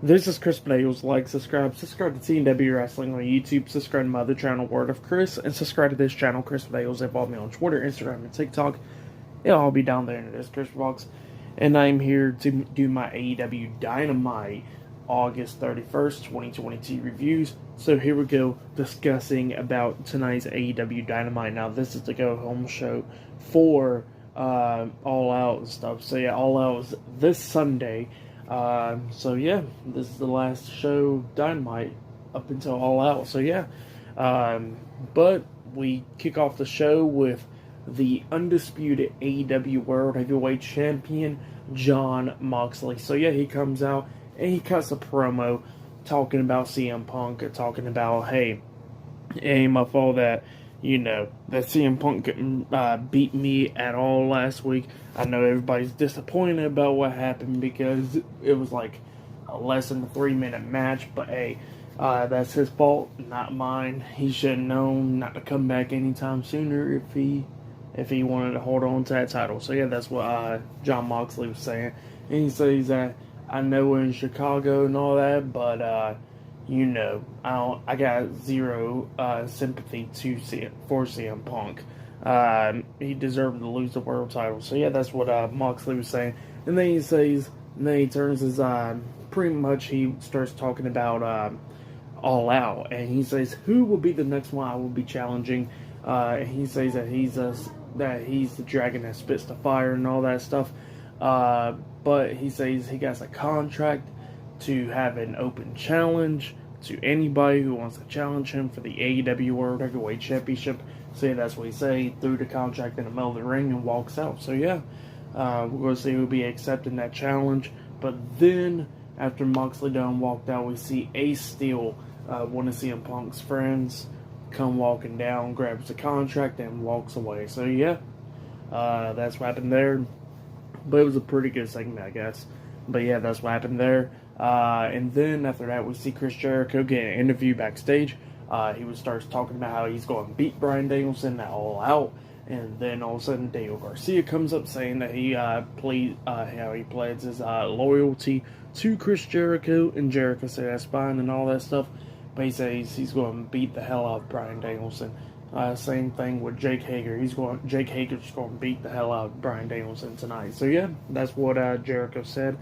This is Chris Bales. Like, subscribe to TNW Wrestling on YouTube, subscribe to my other channel, Word of Chris, and subscribe to this channel, Chris Bales. They follow me on Twitter, Instagram, and TikTok. It'll all be down there in the description box. And I'm here to do my AEW Dynamite August 31st, 2022 reviews. So here we go, discussing about tonight's AEW Dynamite. Now, this is the go-home show for All Out and stuff. So yeah, All Out is this Sunday. So yeah, this is the last show Dynamite up until All Out. So yeah, but we kick off the show with the undisputed AEW World Heavyweight Champion Jon Moxley. So yeah, he comes out and he cuts a promo talking about CM Punk, talking about, hey, it ain't my fault that, that CM Punk couldn't beat me at all last week. I know everybody's disappointed about what happened because it was like a less than a 3-minute match, but hey, that's his fault, not mine. He should have known not to come back anytime sooner if he wanted to hold on to that title. So yeah, that's what Jon Moxley was saying. And he says that, I know we're in Chicago and all that, but I got zero sympathy for CM Punk. He deserved to lose the world title. So yeah, that's what Moxley was saying. And then he turns his pretty much he starts talking about All Out, and he says, who will be the next one I will be challenging? He says that he's the dragon that spits the fire and all that stuff. But he says he got a contract to have an open challenge to anybody who wants to challenge him for the AEW World Heavyweight Championship. So yeah, that's what he said. He threw the contract in the middle of the ring and walks out. So yeah, we're going to see who'll be accepting that challenge. But then, after Moxley done walked out, we see Ace Steel, one of CM Punk's friends, come walking down, grabs the contract, and walks away. So yeah, that's what happened there. But it was a pretty good segment, I guess. But yeah, that's what happened there. And then after that, we see Chris Jericho get an interview backstage. He starts talking about how he's going to beat Bryan Danielson All Out. And then all of a sudden, Daniel Garcia comes up saying that he pledges his loyalty to Chris Jericho. And Jericho said that's fine and all that stuff. But he says he's going to beat the hell out of Bryan Danielson. Same thing with Jake Hager. Jake Hager's going to beat the hell out of Bryan Danielson tonight. So yeah, that's what Jericho said.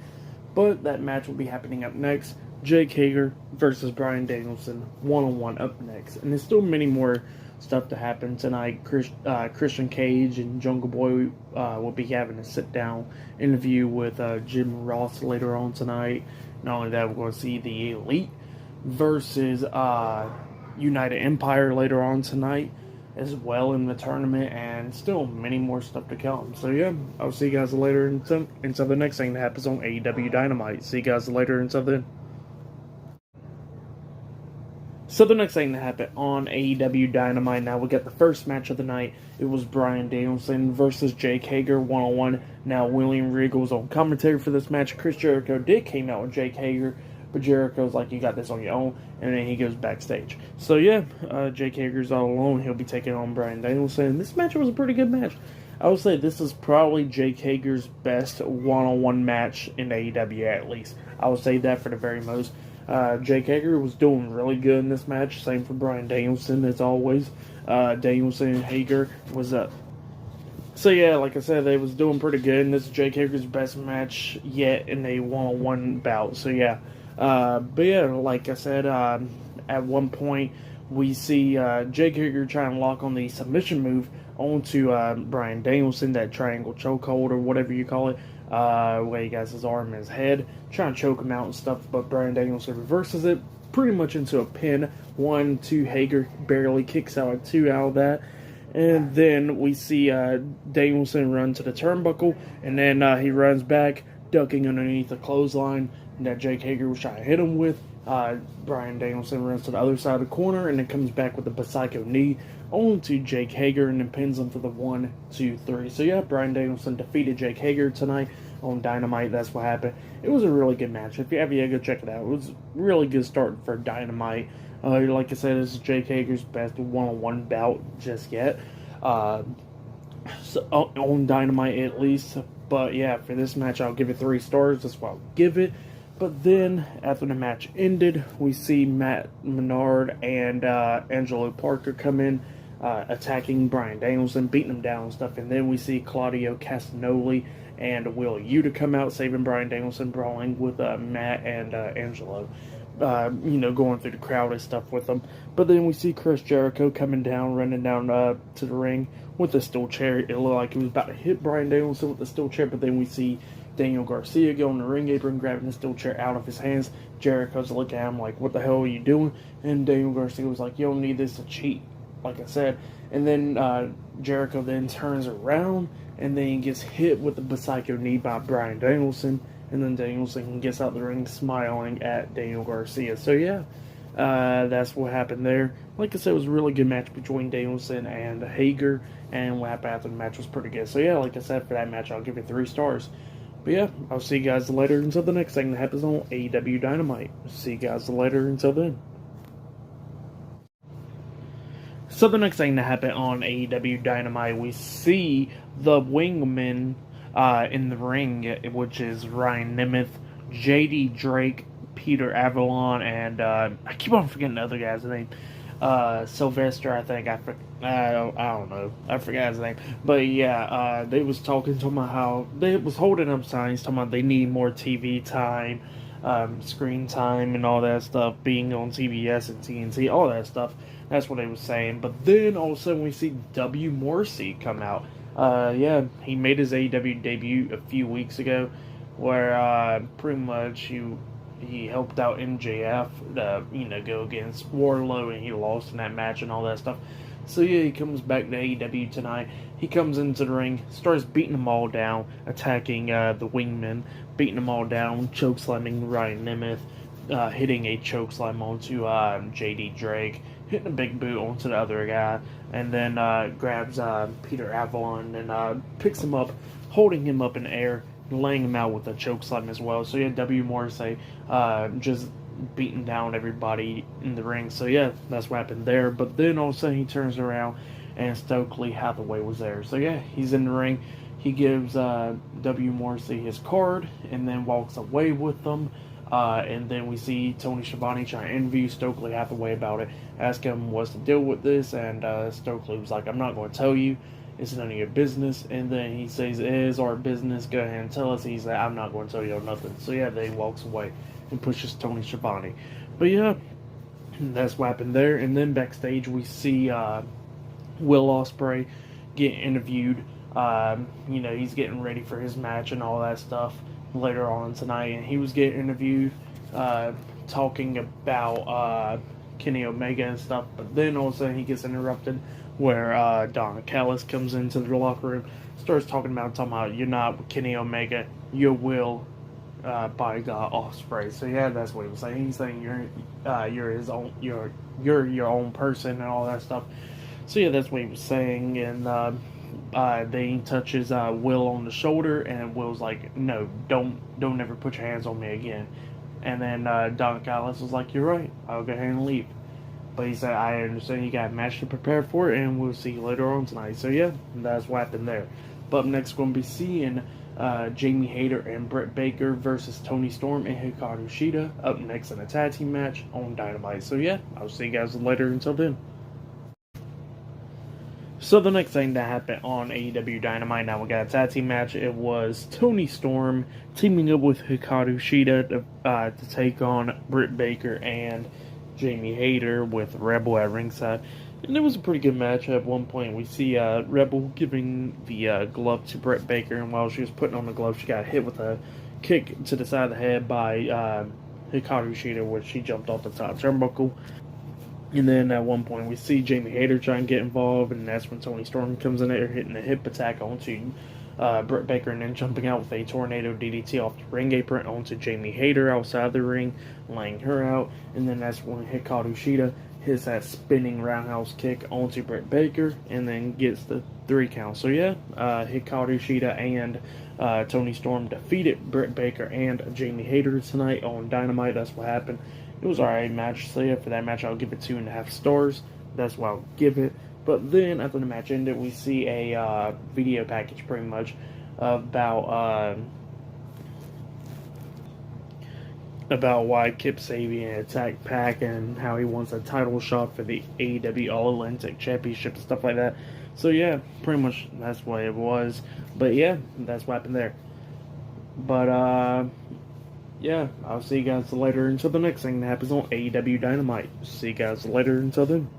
But that match will be happening up next. Jake Hager versus Bryan Danielson, one-on-one up next. And there's still many more stuff to happen tonight. Christian Cage and Jungle Boy will be having a sit-down interview with Jim Ross later on tonight. Not only that, we're going to see the Elite versus United Empire later on tonight as well in the tournament, and still many more stuff to come. So yeah, I'll see you guys later until the next thing that happens on AEW Dynamite. See you guys later until then. So the next thing that happened on AEW Dynamite, now we got the first match of the night. It was Bryan Danielson versus Jake Hager, one-on-one. Now William Regal was on commentary for this match. Chris Jericho came out with Jake Hager, but Jericho's like, you got this on your own, and then he goes backstage. So yeah, Jake Hager's all alone. He'll be taking on Bryan Danielson. This match was a pretty good match. I would say this is probably Jake Hager's best one-on-one match in AEW, at least. I would say that for the very most. Jake Hager was doing really good in this match. Same for Bryan Danielson, as always. Danielson and Hager was up. So yeah, like I said, they was doing pretty good, and this is Jake Hager's best match yet in a one-on-one bout. So yeah. But yeah, like I said, at one point we see Jake Hager trying to lock on the submission move onto Bryan Danielson, that triangle chokehold or whatever you call it, where he has his arm in his head, trying to choke him out and stuff, but Bryan Danielson reverses it pretty much into a pin. 1-2, Hager barely kicks out 2 out of that. And then we see Danielson run to the turnbuckle, and then he runs back, ducking underneath the clothesline that Jake Hager was trying to hit him with. Bryan Danielson runs to the other side of the corner and then comes back with the Psycho knee onto Jake Hager and then pins him for the 1, 2, 3. So yeah, Bryan Danielson defeated Jake Hager tonight on Dynamite. That's what happened. It was a really good match. If you have, go check it out. It was a really good start for Dynamite. Like I said, this is Jake Hager's best one-on-one bout just yet. So, on Dynamite at least. But yeah, for this match, I'll give it 3 stars. That's what I'll give it. But then, after the match ended, we see Matt Menard and Angelo Parker come in, attacking Bryan Danielson, beating him down and stuff. And then we see Claudio Castagnoli and Will Yuta come out, saving Bryan Danielson, brawling with Matt and Angelo. Going through the crowd and stuff with them. But then we see Chris Jericho coming down, running down to the ring with a steel chair. It looked like he was about to hit Bryan Danielson with the steel chair, but then we see Daniel Garcia go on the ring apron, grabbing the steel chair out of his hands. Jericho's looking at him like, what the hell are you doing? And Daniel Garcia was like, you don't need this to cheat, like I said. And then Jericho then turns around, and then he gets hit with the Psycho knee by Bryan Danielson. And then Danielson gets out the ring smiling at Daniel Garcia. So yeah, that's what happened there. Like I said, it was a really good match between Danielson and Hager. And what happened after the match was pretty good. So yeah, like I said, for that match, I'll give it 3 stars. But yeah, I'll see you guys later until the next thing that happens on AEW Dynamite. See you guys later until then. So the next thing that happened on AEW Dynamite, we see the Wingmen in the ring, which is Ryan Nemeth, JD Drake, Peter Avalon, and I keep on forgetting the other guy's name. Sylvester, I think. I don't know. I forgot his name. But yeah, they was talking about how they was holding up signs talking about they need more TV time, screen time, and all that stuff, being on TBS and TNT, all that stuff. That's what they was saying. But then all of a sudden we see W. Morrissey come out. Yeah, he made his AEW debut a few weeks ago, where pretty much he helped out MJF to go against Waterlow, and he lost in that match and all that stuff. So yeah, he comes back to AEW tonight. He comes into the ring, starts beating them all down, attacking the Wingmen, beating them all down, chokeslamming Ryan Nemeth, hitting a chokeslam onto JD Drake, hitting a big boot onto the other guy, and then grabs Peter Avalon and picks him up, holding him up in the air, laying him out with a chokeslam as well. So yeah, W. Morrissey just beating down everybody in the ring. So yeah, that's what happened there. But then all of a sudden he turns around and Stokely Hathaway was there. So yeah, he's in the ring. He gives W. Morrissey his card and then walks away with them. And then we see Tony Schiavone trying to interview Stokely Hathaway about it, ask him what's the deal with this, and Stokely was like, I'm not going to tell you, it's none of your business. And then he says, it is our business, go ahead and tell us. He's like, I'm not going to tell you nothing. So yeah, then he walks away and pushes Tony Schiavone. But yeah, that's what happened there. And then backstage we see Will Ospreay get interviewed. He's getting ready for his match and all that stuff later on tonight, and he was getting interviewed talking about Kenny Omega and stuff, but then all of a sudden he gets interrupted where Don Callis comes into the locker room, starts talking about you're not with Kenny Omega, you're Will Bodyguard Ospreay. So yeah, that's what he was saying. He's saying you're his own, you're your own person and all that stuff. So yeah, that's what he was saying. And then he touches Will on the shoulder, and Will's like, no, don't ever put your hands on me again. And then Don Callis was like, you're right, I'll go ahead and leave. But he said, I understand you got a match to prepare for, and we'll see you later on tonight. So yeah, that's what happened there. But up next, we're going to be seeing Jamie Hayter and Britt Baker versus Tony Storm and Hikaru Shida up next in a tag team match on Dynamite. So yeah, I'll see you guys later. Until then. So the next thing that happened on AEW Dynamite, now we got a tag team match. It was Tony Storm teaming up with Hikaru Shida to take on Britt Baker and Jamie Hayter with Rebel at ringside. And it was a pretty good match. At one point, we see Rebel giving the glove to Britt Baker, and while she was putting on the glove, she got hit with a kick to the side of the head by Hikaru Shida, where she jumped off the top turnbuckle. And then at one point, we see Jamie Hayter try and get involved, and that's when Tony Storm comes in there, hitting a hip attack onto Britt Baker, and then jumping out with a tornado DDT off the ring apron onto Jamie Hayter outside the ring, laying her out. And then that's when Hikaru Shida hits that spinning roundhouse kick onto Britt Baker, and then gets the 3 count. So yeah, Hikaru Shida and Tony Storm defeated Britt Baker and Jamie Hayter tonight on Dynamite. That's what happened. It was alright match, so yeah, for that match I'll give it 2.5 stars. That's what I'll give it. But then after the match ended, we see a video package pretty much about about why Kip Sabian attacked Pac and how he wants a title shot for the AEW All Atlantic Championship and stuff like that. So yeah, pretty much that's what it was. But yeah, that's what happened there. But yeah, I'll see you guys later until the next thing that happens on AEW Dynamite. See you guys later until then.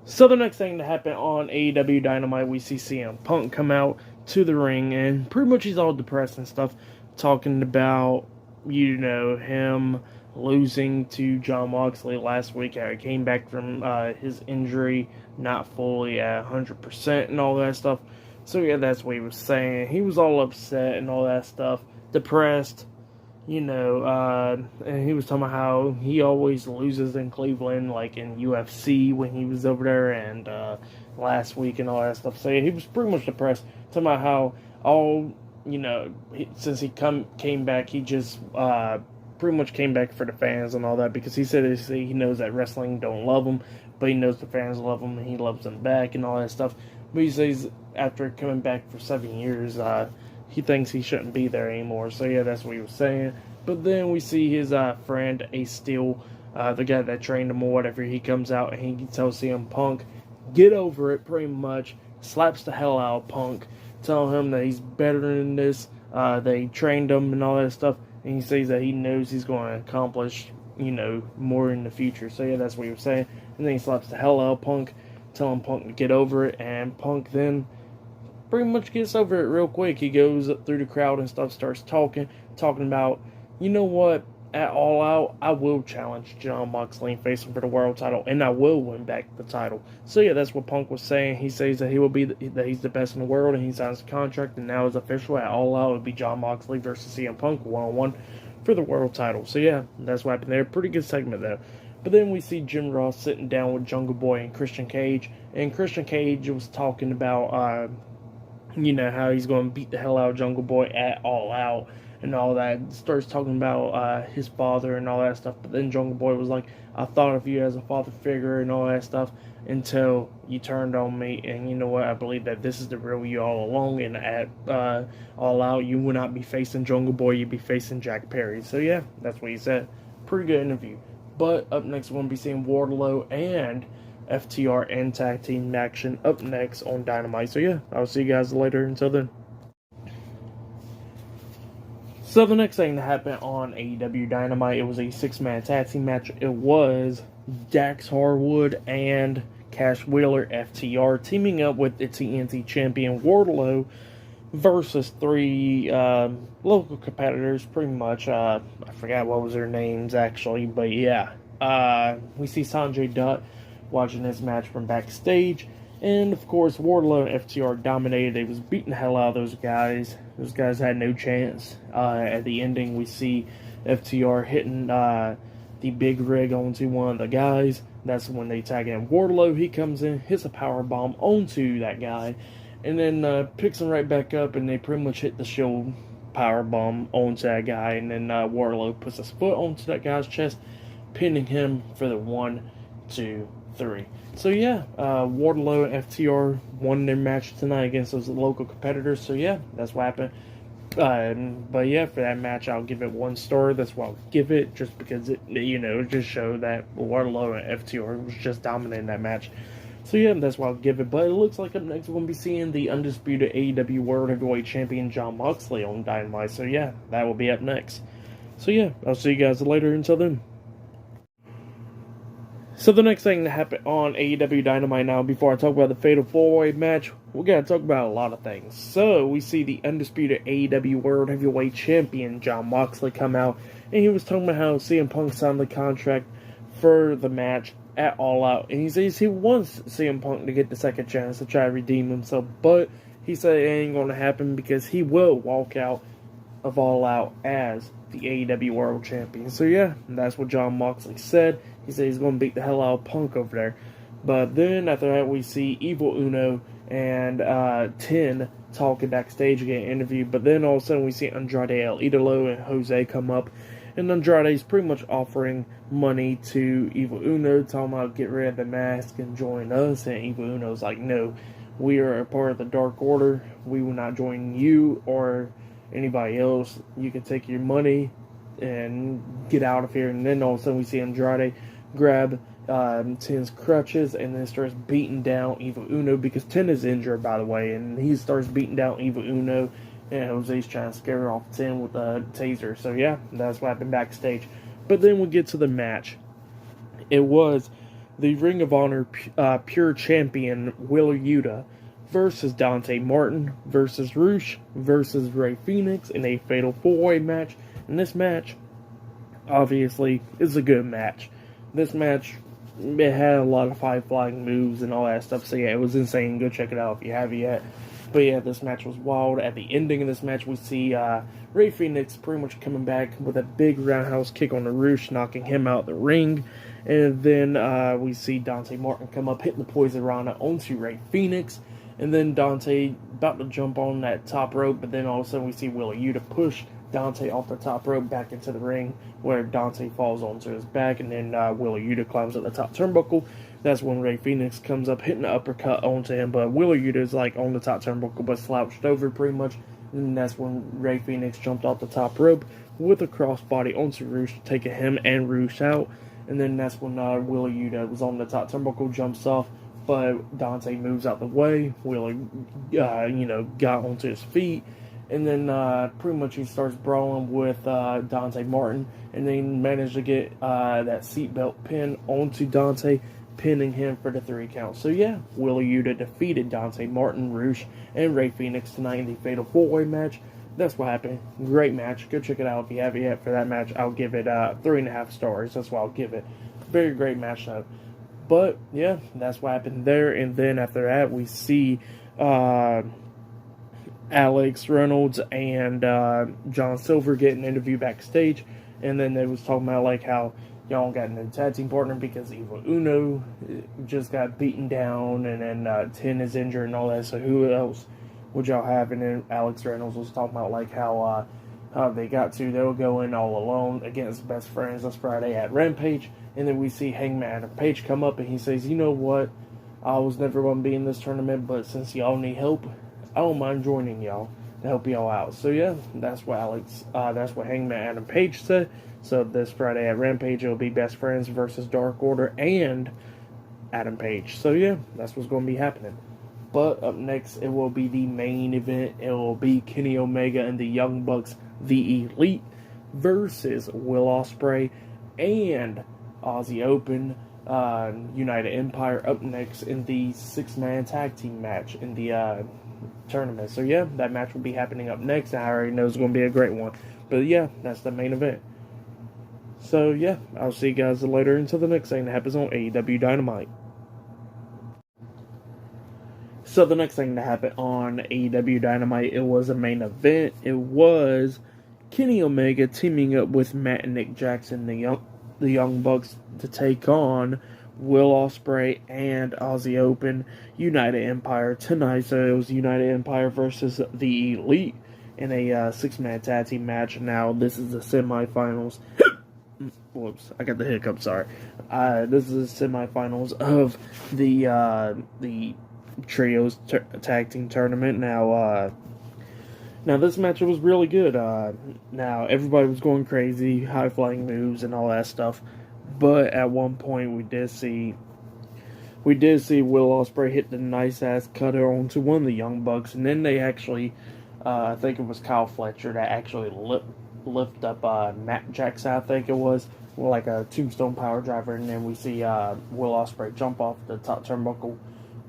So the next thing that happened on AEW Dynamite, we see CM Punk come out to the ring, and pretty much he's all depressed and stuff, talking about, him losing to Jon Moxley last week. How he came back from his injury, not fully at 100% and all that stuff. So yeah, that's what he was saying. He was all upset and all that stuff, depressed. And he was talking about how he always loses in Cleveland, like in UFC when he was over there, and last week and all that stuff. So yeah, he was pretty much depressed, talking about how since he came back, he just pretty much came back for the fans and all that, because he said he knows that wrestling don't love him, but he knows the fans love him and he loves them back and all that stuff. But he says after coming back for 7 years, he thinks he shouldn't be there anymore. So yeah, that's what he was saying. But then we see his friend Ace Steel, the guy that trained him or whatever. He comes out and he tells CM Punk, get over it, pretty much. Slaps the hell out of Punk, telling him that he's better than this. They trained him and all that stuff. And he says that he knows he's going to accomplish, more in the future. So yeah, that's what he was saying. And then he slaps the hell out of Punk, telling Punk to get over it. And Punk then pretty much gets over it real quick. He goes up through the crowd and stuff, starts talking about, you know what, at All Out, I will challenge Jon Moxley and face him for the world title, and I will win back the title. So yeah, that's what Punk was saying. He says that that he's the best in the world, and he signs a contract, and now it's official. At All Out, it would be Jon Moxley versus CM Punk 1-on-1 for the world title. So yeah, that's what happened there. Pretty good segment though. But then we see Jim Ross sitting down with Jungle Boy and Christian Cage, and Christian Cage was talking about how he's going to beat the hell out of Jungle Boy at All Out and all that. Starts talking about his father and all that stuff. But then Jungle Boy was like, I thought of you as a father figure and all that stuff until you turned on me. And you know what? I believe that this is the real you all along. And at All Out, you would not be facing Jungle Boy. You'd be facing Jack Perry. So yeah, that's what he said. Pretty good interview. But up next, we're going to be seeing Waterlow and FTR and tag team action up next on Dynamite. So yeah, I'll see you guys later. Until then. So the next thing that happened on AEW Dynamite, it was a 6-man tag team match. It was Dax Harwood and Cash Wheeler, FTR, teaming up with the TNT champion Waterlow versus 3 local competitors, pretty much. I forgot what was their names actually, but yeah. We see Sanjay Dutt watching this match from backstage. And, of course, Waterlow and FTR dominated. They was beating the hell out of those guys. Those guys had no chance. At the ending, we see FTR hitting the big rig onto one of the guys. That's when they tag in Waterlow. He comes in, hits a power bomb onto that guy, and then picks him right back up, and they pretty much hit the shield power bomb onto that guy. And then Waterlow puts his foot onto that guy's chest, pinning him for the 1, 2, 3. So yeah, Waterlow and FTR won their match tonight against those local competitors. So yeah, that's what happened. But yeah, for that match, I'll give it 1 star. That's what I'll give it, just because it just showed that Waterlow and FTR was just dominating that match. So yeah, that's what I'll give it. But it looks like up next we're going to be seeing the undisputed AEW World Heavyweight Champion Jon Moxley on Dynamite. So yeah, that will be up next. So yeah, I'll see you guys later. Until then. So the next thing that happened on AEW Dynamite now, before I talk about the Fatal 4-Way match, we got to talk about a lot of things. So we see the undisputed AEW World Heavyweight Champion Jon Moxley come out, and he was talking about how CM Punk signed the contract for the match at All Out, and he says he wants CM Punk to get the second chance to try to redeem himself, but he said it ain't going to happen because he will walk out of All Out as the AEW World Champion. So yeah, that's what Jon Moxley said. He said he's going to beat the hell out of Punk over there. But then after that, we see Evil Uno and Ten talking backstage, getting interviewed. But then all of a sudden, we see Andrade El Idolo and Jose come up. And Andrade's pretty much offering money to Evil Uno, talking about get rid of the mask and join us. And Evil Uno's like, no, we are a part of the Dark Order. We will not join you or anybody else. You can take your money and get out of here. And then all of a sudden we see Andrade grab Ten's crutches and then starts beating down Evil Uno because Ten is injured, by the way, and he starts beating down Evil Uno, and Jose's trying to scare off Ten with a taser. So yeah, that's what happened backstage. But then we get to the match. It was the Ring of Honor Pure Champion Wheeler Yuta versus Dante Martin versus Rush versus Rey Fenix in a fatal 4-way match. And this match, obviously, is a good match. This match, it had a lot of high-flying moves and all that stuff. So yeah, it was insane. Go check it out if you haven't yet. But yeah, this match was wild. At the ending of this match, we see Rey Fenix pretty much coming back with a big roundhouse kick on the Rush, knocking him out the ring. And then we see Dante Martin come up, hitting the Poison Rana onto Rey Fenix. And then Dante about to jump on that top rope, but then all of a sudden we see Wheeler Yuta push Dante off the top rope back into the ring, where Dante falls onto his back, and then Wheeler Yuta climbs up the top turnbuckle. That's when Rey Fenix comes up, hitting the uppercut onto him, but Wheeler Yuta is like on the top turnbuckle, but slouched over pretty much. And that's when Rey Fenix jumped off the top rope with a crossbody onto Rush, taking him and Rush out. And then that's when Wheeler Yuta was on the top turnbuckle, jumps off, but Dante moves out the way. Wheeler, got onto his feet. And then pretty much he starts brawling with Dante Martin. And then managed to get that seatbelt pin onto Dante, pinning him for the 3 count. So yeah, Wheeler Yuta defeated Dante Martin, Rush, and Rey Fenix tonight in the fatal 4-way match. That's what happened. Great match. Go check it out if you haven't yet. For that match, I'll give it 3.5 stars. That's what I'll give it. Very great match though. But yeah, that's what happened there. And then after that, we see Alex Reynolds and John Silver get an interview backstage. And then they was talking about like how y'all got a tag team partner because Evil Uno just got beaten down, and then Ten is injured and all that. So who else would y'all have? And then Alex Reynolds was talking about like how they were going all alone against Best Friends this Friday at Rampage. And then we see Hangman Adam Page come up and he says, you know what, I was never going to be in this tournament, but since y'all need help, I don't mind joining y'all to help y'all out. So yeah, that's what Hangman Adam Page said. So this Friday at Rampage, it'll be Best Friends versus Dark Order and Adam Page. So yeah, that's what's going to be happening. But up next, it will be the main event. It will be Kenny Omega and the Young Bucks, the Elite, versus Will Ospreay and Aussie Open, United Empire up next in the 6-man tag team match in the tournament. So yeah, that match will be happening up next. I already know it's going to be a great one. But yeah, that's the main event. So yeah, I'll see you guys later until the next thing that happens on AEW Dynamite. So the next thing that happened on AEW Dynamite, it was a main event. It was Kenny Omega teaming up with Matt and Nick Jackson, the Young Bucks, to take on Will Ospreay and Aussie Open, United Empire tonight. So it was United Empire versus the Elite in a 6-man tag team match. Now this is the semifinals. Whoops, I got the hiccup. Sorry. This is the semifinals of the trios tag team tournament. Now this match was really good. Now everybody was going crazy, high flying moves and all that stuff. But at one point we did see Will Ospreay hit the nice ass cutter onto one of the Young Bucks, and then they actually, I think it was Kyle Fletcher that actually lift up Matt Jackson, I think it was, like a tombstone power driver, and then we see Will Ospreay jump off the top turnbuckle,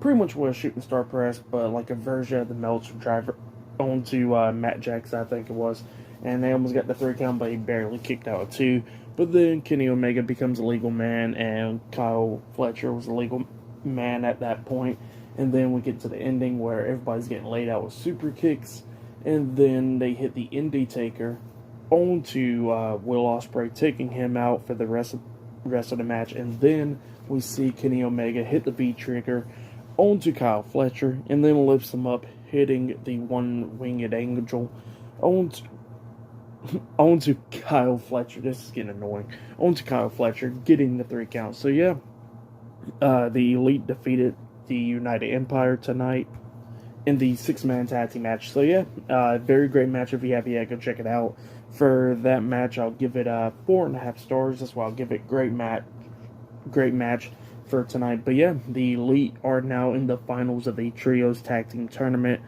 pretty much with a shooting star press, but like a version of the Meltzer driver onto Matt Jackson, I think it was, and they almost got the 3 count, but he barely kicked out a 2. But then Kenny Omega becomes a legal man, and Kyle Fletcher was a legal man at that point. And then we get to the ending where everybody's getting laid out with super kicks, and then they hit the Indie Taker onto Will Ospreay, taking him out for the rest of the match. And then we see Kenny Omega hit the V trigger onto Kyle Fletcher, and then lifts him up, hitting the one-winged angel onto Kyle Fletcher. This is getting annoying. Onto Kyle Fletcher, getting the 3 count. So yeah, the Elite defeated the United Empire tonight in the 6-man tag team match. So yeah, very great match. If you have yet, go check it out. For that match, I'll give it 4.5 stars. That's why I'll give it great match for tonight. But yeah, the Elite are now in the finals of the Trios Tag Team Tournament.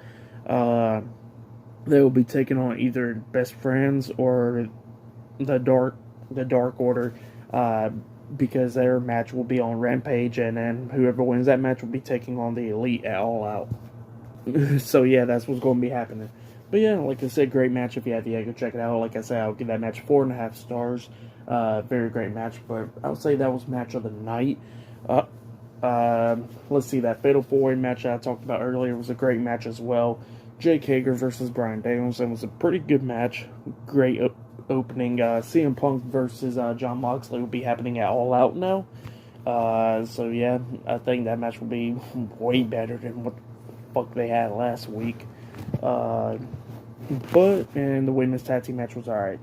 They will be taking on either Best Friends or the Dark Order, because their match will be on Rampage, and then whoever wins that match will be taking on the Elite at All Out. So yeah, that's what's going to be happening. But yeah, like I said, great match. If you have yet, go check it out. Like I said, I'll give that match 4.5 stars. Very great match, but I would say that was match of the night. Let's see, that Fatal 4-Way match I talked about earlier was a great match as well. Jake Hager versus Bryan Danielson was a pretty good match. Great opening. CM Punk versus Jon Moxley will be happening at All Out now. So yeah, I think that match will be way better than what the fuck they had last week. And the women's tag team match was alright.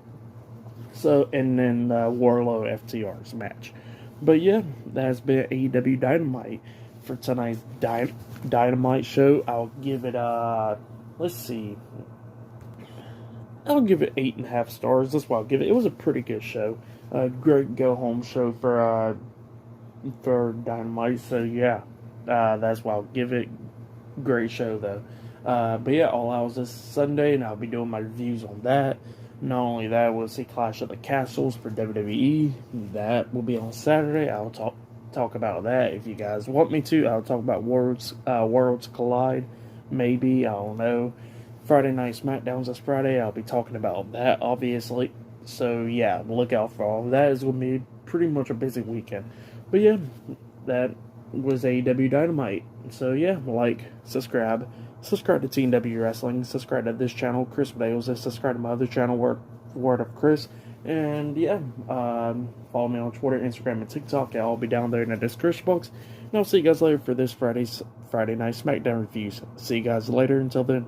So, and then Waterlow FTR's match. But yeah, that has been AEW Dynamite for tonight's Dynamite show. I'll give it let's see, I'll give it 8.5 stars. That's what I'll give it. It was a pretty good show. Great go home show for Dynamite. So yeah, that's why I'll give it. Great show though. But yeah, All Out was this Sunday, and I'll be doing my reviews on that. Not only that, we'll see Clash of the Castles for WWE. That will be on Saturday. I'll talk about that if you guys want me to. I'll talk about Worlds Collide. Maybe, I don't know. Friday Night SmackDown's this Friday. I'll be talking about that, obviously. So yeah, look out for all of that. It's going to be pretty much a busy weekend. But yeah, that was AEW Dynamite. So yeah, like, subscribe to Team W Wrestling, subscribe to this channel, Chris Bales, and subscribe to my other channel, Word of Chris. And yeah, follow me on Twitter, Instagram, and TikTok. I'll be down there in the description box. And I'll see you guys later for this Friday Night SmackDown reviews. See you guys later. Until then.